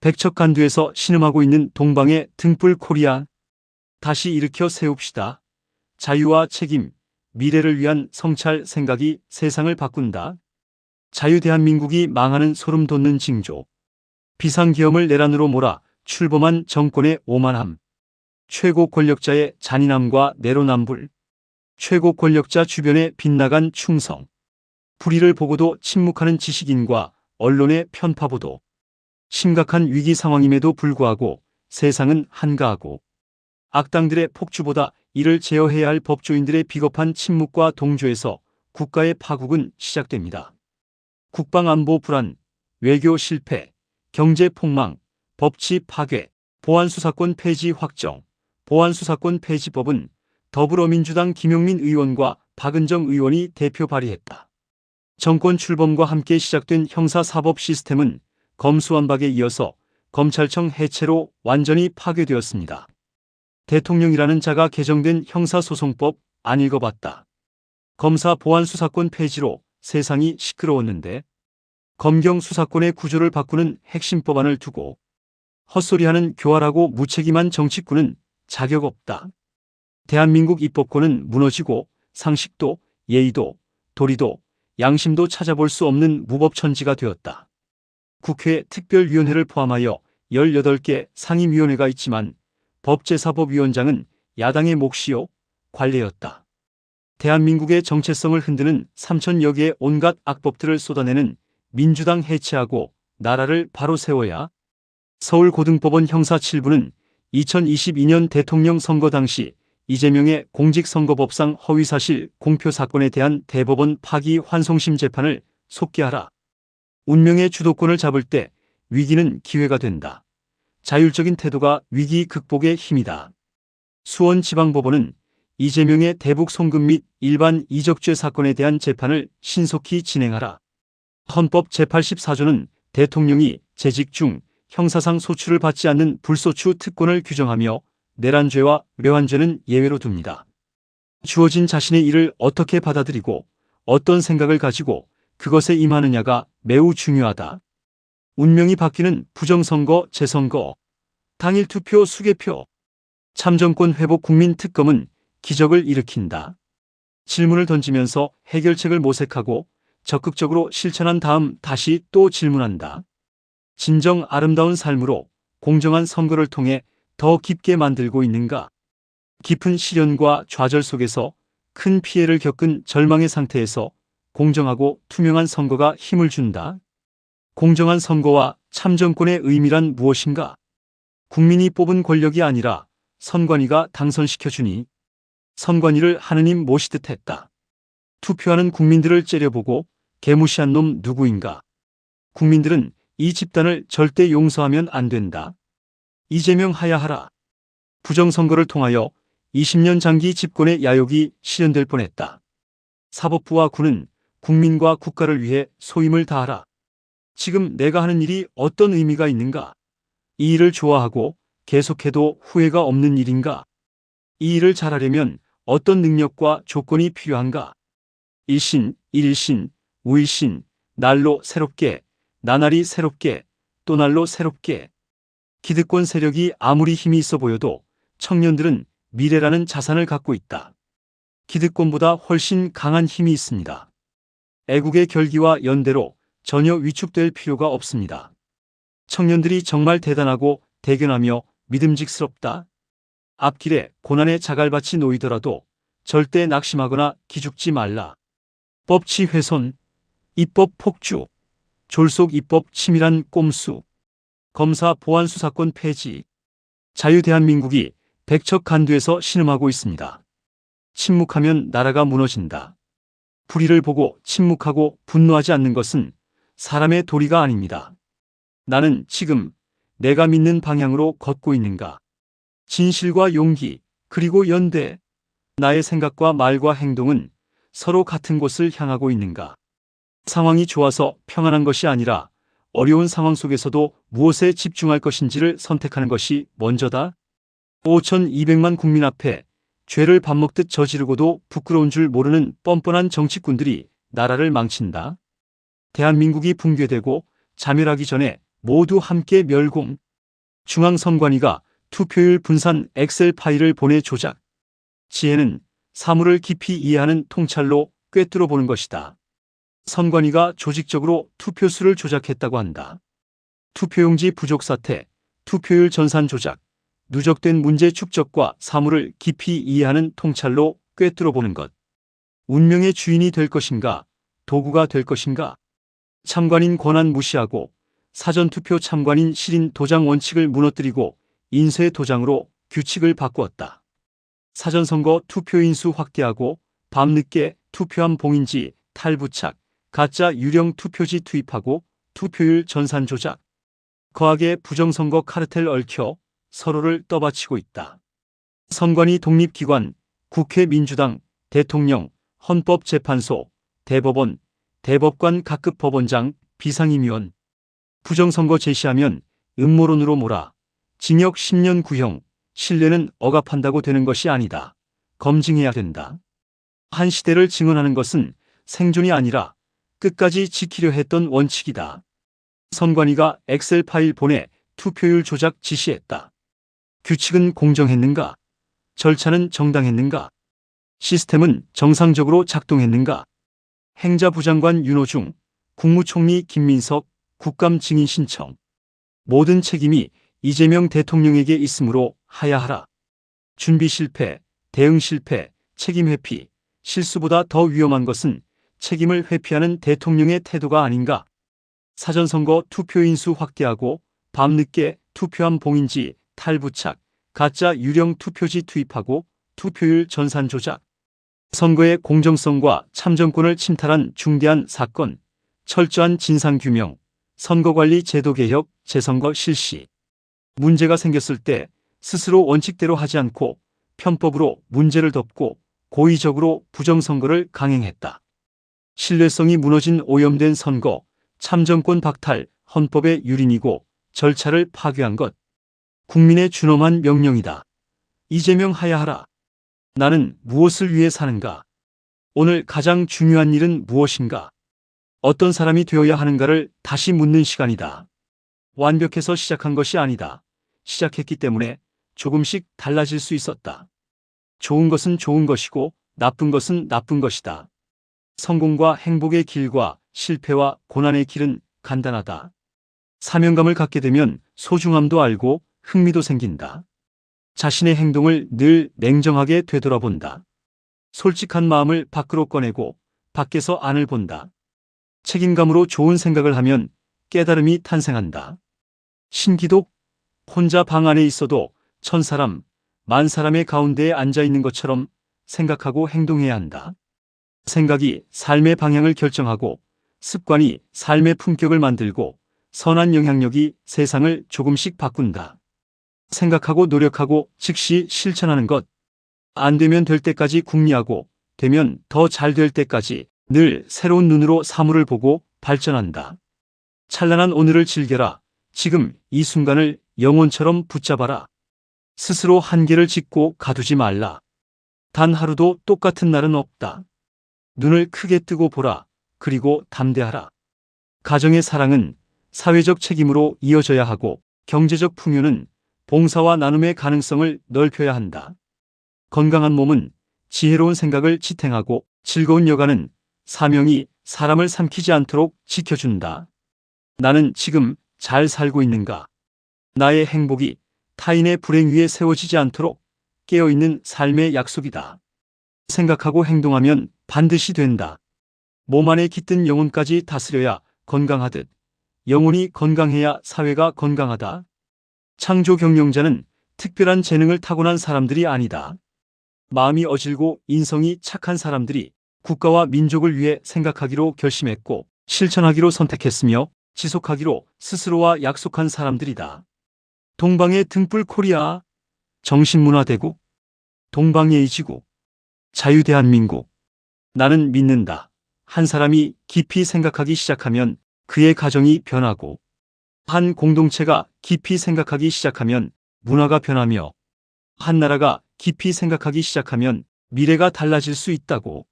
백척간두에서 신음하고 있는 동방의 등불 코리아. 다시 일으켜 세웁시다. 자유와 책임, 미래를 위한 성찰 생각이 세상을 바꾼다. 자유 대한민국이 망하는 소름 돋는 징조. 비상계엄을 내란으로 몰아 출범한 정권의 오만함. 최고 권력자의 잔인함과 내로남불. 최고 권력자 주변에 빗나간 충성. 불의를 보고도 침묵하는 지식인과 언론의 편파보도. 심각한 위기 상황임에도 불구하고 세상은 한가하고 악당들의 폭주보다 이를 제어해야 할 법조인들의 비겁한 침묵과 동조에서 국가의 파국은 시작됩니다. 국방안보 불안, 외교 실패, 경제 폭망, 법치 파괴, 보안수사권 폐지 확정. 보안수사권 폐지법은 더불어민주당 김용민 의원과 박은정 의원이 대표 발의했다. 정권 출범과 함께 시작된 형사사법 시스템은 검수완박에 이어서 검찰청 해체로 완전히 파괴되었습니다. 대통령이라는 자가 개정된 형사소송법 안 읽어봤다. 검사 보안수사권 폐지로 세상이 시끄러웠는데 검경 수사권의 구조를 바꾸는 핵심 법안을 두고 헛소리하는 교활하고 무책임한 정치꾼은 자격 없다. 대한민국 입법권은 무너지고 상식도, 예의도, 도리도, 양심도 찾아볼 수 없는 무법천지가 되었다. 국회 특별위원회를 포함하여 18개 상임위원회가 있지만 법제사법위원장은 야당의 몫이요 관례였다. 대한민국의 정체성을 흔드는 3,000여 개의 온갖 악법들을 쏟아내는 민주당 해체하고 나라를 바로 세워야. 서울고등법원 형사 7부는 2022년 대통령 선거 당시 이재명의 공직선거법상 허위사실 공표 사건에 대한 대법원 파기환송심 재판을 속기하라. 운명의 주도권을 잡을 때 위기는 기회가 된다. 자율적인 태도가 위기 극복의 힘이다. 수원지방법원은 이재명의 대북 송금 및 일반 이적죄 사건에 대한 재판을 신속히 진행하라. 헌법 제84조는 대통령이 재직 중 형사상 소출을 받지 않는 불소추 특권을 규정하며 내란죄와 외환죄는 예외로 둡니다. 주어진 자신의 일을 어떻게 받아들이고 어떤 생각을 가지고 그것에 임하느냐가 매우 중요하다. 운명이 바뀌는 부정선거, 재선거, 당일 투표, 수개표, 참정권 회복 국민특검은 기적을 일으킨다. 질문을 던지면서 해결책을 모색하고 적극적으로 실천한 다음 다시 또 질문한다. 진정 아름다운 삶으로 공정한 선거를 통해 더 깊게 만들고 있는가? 깊은 시련과 좌절 속에서 큰 피해를 겪은 절망의 상태에서 공정하고 투명한 선거가 힘을 준다. 공정한 선거와 참정권의 의미란 무엇인가? 국민이 뽑은 권력이 아니라 선관위가 당선시켜주니 선관위를 하느님 모시듯 했다. 투표하는 국민들을 째려보고 개무시한 놈 누구인가? 국민들은 이 집단을 절대 용서하면 안 된다. 이재명 하야하라. 부정선거를 통하여 20년 장기 집권의 야욕이 실현될 뻔했다. 사법부와 군은 국민과 국가를 위해 소임을 다하라. 지금 내가 하는 일이 어떤 의미가 있는가? 이 일을 좋아하고 계속해도 후회가 없는 일인가? 이 일을 잘하려면 어떤 능력과 조건이 필요한가? 일신, 일일신, 우일신, 날로 새롭게, 나날이 새롭게, 또 날로 새롭게. 기득권 세력이 아무리 힘이 있어 보여도 청년들은 미래라는 자산을 갖고 있다. 기득권보다 훨씬 강한 힘이 있습니다. 애국의 결기와 연대로 전혀 위축될 필요가 없습니다. 청년들이 정말 대단하고 대견하며 믿음직스럽다. 앞길에 고난의 자갈밭이 놓이더라도 절대 낙심하거나 기죽지 말라. 법치 훼손, 입법 폭주, 졸속 입법 치밀한 꼼수, 검사 보안수사권 폐지. 자유 대한민국이 백척간두에서 신음하고 있습니다. 침묵하면 나라가 무너진다. 불의를 보고 침묵하고 분노하지 않는 것은 사람의 도리가 아닙니다. 나는 지금 내가 믿는 방향으로 걷고 있는가? 진실과 용기, 그리고 연대. 나의 생각과 말과 행동은 서로 같은 곳을 향하고 있는가? 상황이 좋아서 평안한 것이 아니라 어려운 상황 속에서도 무엇에 집중할 것인지를 선택하는 것이 먼저다. 5,200만 국민 앞에 죄를 밥 먹듯 저지르고도 부끄러운 줄 모르는 뻔뻔한 정치꾼들이 나라를 망친다. 대한민국이 붕괴되고 자멸하기 전에 모두 함께 멸공. 중앙선관위가 투표율 분산 엑셀 파일을 보내 조작. 지혜는 사물을 깊이 이해하는 통찰로 꿰뚫어 보는 것이다. 선관위가 조직적으로 투표수를 조작했다고 한다. 투표용지 부족 사태, 투표율 전산 조작, 누적된 문제 축적과 사물을 깊이 이해하는 통찰로 꿰뚫어 보는 것. 운명의 주인이 될 것인가, 도구가 될 것인가. 참관인 권한 무시하고 사전투표 참관인 실인 도장 원칙을 무너뜨리고 인쇄 도장으로 규칙을 바꾸었다. 사전선거 투표인수 확대하고 밤늦게 투표함 봉인지 탈부착, 가짜 유령 투표지 투입하고 투표율 전산 조작. 거하게 부정선거 카르텔 얽혀 서로를 떠받치고 있다. 선관위 독립기관, 국회 민주당, 대통령, 헌법재판소, 대법원, 대법관 각급 법원장, 비상임위원. 부정선거 제시하면 음모론으로 몰아 징역 10년 구형, 신뢰는 억압한다고 되는 것이 아니다. 검증해야 된다. 한 시대를 증언하는 것은 생존이 아니라 끝까지 지키려 했던 원칙이다. 선관위가 엑셀 파일 보내 투표율 조작 지시했다. 규칙은 공정했는가? 절차는 정당했는가? 시스템은 정상적으로 작동했는가? 행자부 장관 윤호중, 국무총리 김민석, 국감 증인 신청. 모든 책임이 이재명 대통령에게 있으므로 하야하라. 준비 실패, 대응 실패, 책임 회피. 실수보다 더 위험한 것은 책임을 회피하는 대통령의 태도가 아닌가. 사전선거 투표인수 확대하고 밤늦게 투표함 봉인지 탈부착, 가짜 유령 투표지 투입하고 투표율 전산 조작. 선거의 공정성과 참정권을 침탈한 중대한 사건, 철저한 진상규명, 선거관리 제도 개혁, 재선거 실시. 문제가 생겼을 때 스스로 원칙대로 하지 않고 편법으로 문제를 덮고 고의적으로 부정선거를 강행했다. 신뢰성이 무너진 오염된 선거, 참정권 박탈, 헌법의 유린이고 절차를 파괴한 것. 국민의 준엄한 명령이다. 이재명 하야하라. 나는 무엇을 위해 사는가? 오늘 가장 중요한 일은 무엇인가? 어떤 사람이 되어야 하는가를 다시 묻는 시간이다. 완벽해서 시작한 것이 아니다. 시작했기 때문에 조금씩 달라질 수 있었다. 좋은 것은 좋은 것이고 나쁜 것은 나쁜 것이다. 성공과 행복의 길과 실패와 고난의 길은 간단하다. 사명감을 갖게 되면 소중함도 알고 흥미도 생긴다. 자신의 행동을 늘 냉정하게 되돌아본다. 솔직한 마음을 밖으로 꺼내고 밖에서 안을 본다. 책임감으로 좋은 생각을 하면 깨달음이 탄생한다. 신기독, 혼자 방 안에 있어도 1000사람, 10,000사람의 가운데에 앉아 있는 것처럼 생각하고 행동해야 한다. 생각이 삶의 방향을 결정하고 습관이 삶의 품격을 만들고 선한 영향력이 세상을 조금씩 바꾼다. 생각하고 노력하고 즉시 실천하는 것. 안 되면 될 때까지 궁리하고 되면 더 잘 될 때까지 늘 새로운 눈으로 사물을 보고 발전한다. 찬란한 오늘을 즐겨라. 지금 이 순간을 영혼처럼 붙잡아라. 스스로 한계를 짓고 가두지 말라. 단 하루도 똑같은 날은 없다. 눈을 크게 뜨고 보라. 그리고 담대하라. 가정의 사랑은 사회적 책임으로 이어져야 하고 경제적 풍요는 봉사와 나눔의 가능성을 넓혀야 한다. 건강한 몸은 지혜로운 생각을 지탱하고 즐거운 여가는 사명이 사람을 삼키지 않도록 지켜준다. 나는 지금 잘 살고 있는가? 나의 행복이 타인의 불행 위에 세워지지 않도록 깨어있는 삶의 약속이다. 생각하고 행동하면 반드시 된다. 몸 안에 깃든 영혼까지 다스려야 건강하듯 영혼이 건강해야 사회가 건강하다. 창조 경영자는 특별한 재능을 타고난 사람들이 아니다. 마음이 어질고 인성이 착한 사람들이 국가와 민족을 위해 생각하기로 결심했고 실천하기로 선택했으며 지속하기로 스스로와 약속한 사람들이다. 동방의 등불 코리아, 정신문화대국, 동방예의지국, 자유대한민국. 나는 믿는다. 한 사람이 깊이 생각하기 시작하면 그의 가정이 변하고 한 공동체가 깊이 생각하기 시작하면 문화가 변하며 한 나라가 깊이 생각하기 시작하면 미래가 달라질 수 있다고.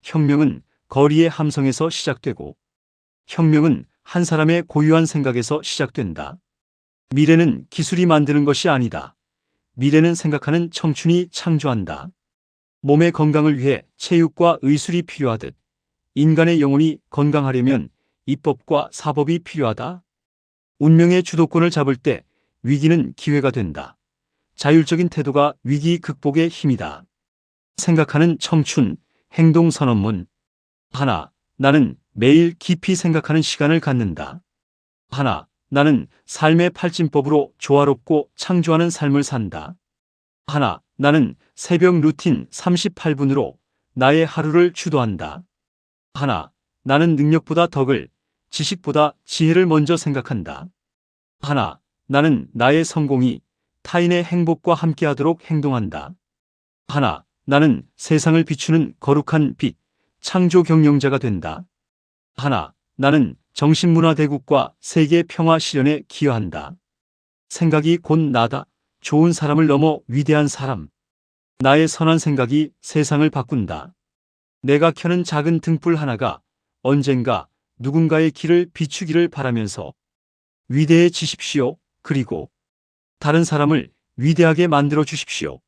혁명은 거리의 함성에서 시작되고 혁명은 한 사람의 고유한 생각에서 시작된다. 미래는 기술이 만드는 것이 아니다. 미래는 생각하는 청춘이 창조한다. 몸의 건강을 위해 체육과 의술이 필요하듯 인간의 영혼이 건강하려면 입법과 사법이 필요하다. 운명의 주도권을 잡을 때 위기는 기회가 된다. 자율적인 태도가 위기 극복의 힘이다. 생각하는 청춘, 행동 선언문. 하나, 나는 매일 깊이 생각하는 시간을 갖는다. 하나, 나는 삶의 팔진법으로 조화롭고 창조하는 삶을 산다. 하나, 나는 새벽 루틴 38분으로 나의 하루를 주도한다. 하나, 나는 능력보다 덕을, 지식보다 지혜를 먼저 생각한다. 하나, 나는 나의 성공이 타인의 행복과 함께하도록 행동한다. 하나, 나는 세상을 비추는 거룩한 빛, 창조 경영자가 된다. 하나, 나는 정신문화대국과 세계 평화 실현에 기여한다. 생각이 곧 나다. 좋은 사람을 넘어 위대한 사람. 나의 선한 생각이 세상을 바꾼다. 내가 켜는 작은 등불 하나가 언젠가 누군가의 길을 비추기를 바라면서 위대해지십시오. 그리고 다른 사람을 위대하게 만들어 주십시오.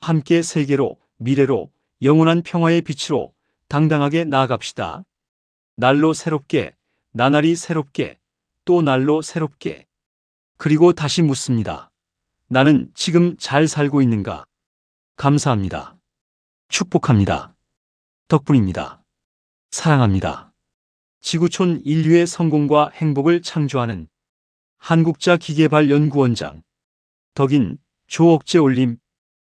함께 세계로, 미래로, 영원한 평화의 빛으로 당당하게 나아갑시다. 날로 새롭게, 나날이 새롭게, 또 날로 새롭게. 그리고 다시 묻습니다. 나는 지금 잘 살고 있는가? 감사합니다. 축복합니다. 덕분입니다. 사랑합니다. 지구촌 인류의 성공과 행복을 창조하는 한국자 기계발 연구원장 덕인 조억제 올림